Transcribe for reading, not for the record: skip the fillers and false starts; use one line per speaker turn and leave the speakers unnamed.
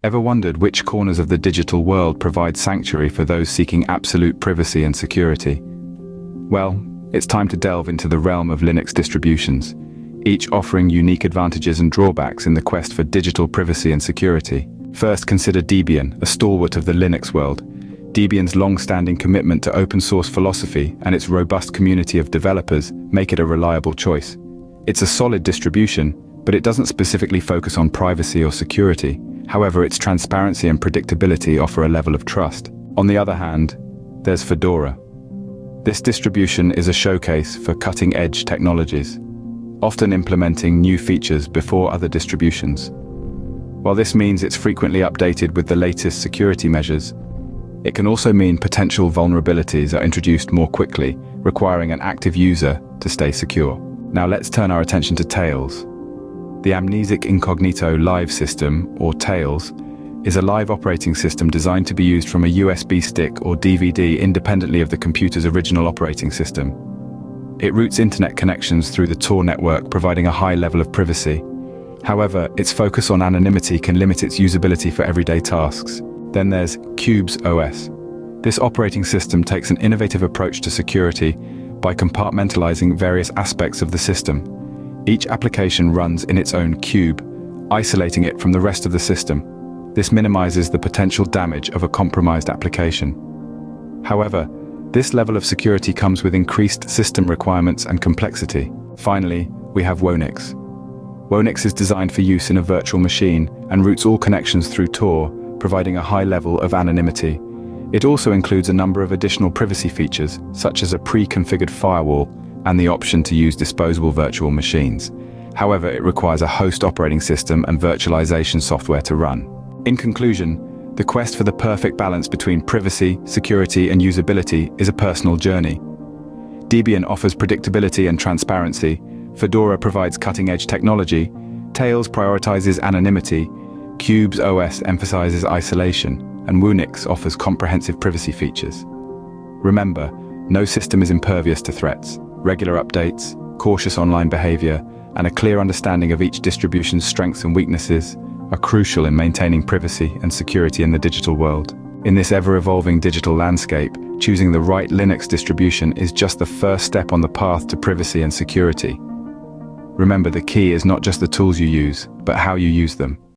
Ever wondered which corners of the digital world provide sanctuary for those seeking absolute privacy and security? Well, it's time to delve into the realm of Linux distributions, each offering unique advantages and drawbacks in the quest for digital privacy and security. First, consider Debian, a stalwart of the Linux world. Debian's long-standing commitment to open-source philosophy and its robust community of developers make it a reliable choice. It's a solid distribution, but it doesn't specifically focus on privacy or security. However, its transparency and predictability offer a level of trust. On the other hand, there's Fedora. This distribution is a showcase for cutting-edge technologies, often implementing new features before other distributions. While this means it's frequently updated with the latest security measures, it can also mean potential vulnerabilities are introduced more quickly, requiring an active user to stay secure. Now let's turn our attention to Tails. The Amnesic Incognito Live System, or Tails, is a live operating system designed to be used from a USB stick or DVD independently of the computer's original operating system. It routes internet connections through the Tor network, providing a high level of privacy. However, its focus on anonymity can limit its usability for everyday tasks. Then there's Qubes OS. This operating system takes an innovative approach to security by compartmentalizing various aspects of the system. Each application runs in its own cube, isolating it from the rest of the system. This minimizes the potential damage of a compromised application. However, this level of security comes with increased system requirements and complexity. Finally, we have Wonix. Wonix is designed for use in a virtual machine and routes all connections through Tor, providing a high level of anonymity. It also includes a number of additional privacy features, such as a pre-configured firewall and the option to use disposable virtual machines. However, it requires a host operating system and virtualization software to run. In conclusion, the quest for the perfect balance between privacy, security, and usability is a personal journey. Debian offers predictability and transparency, Fedora provides cutting-edge technology, Tails prioritizes anonymity, Qubes OS emphasizes isolation, and Wonix offers comprehensive privacy features. Remember, no system is impervious to threats. Regular updates, cautious online behavior, and a clear understanding of each distribution's strengths and weaknesses are crucial in maintaining privacy and security in the digital world. In this ever-evolving digital landscape, choosing the right Linux distribution is just the first step on the path to privacy and security. Remember, the key is not just the tools you use, but how you use them.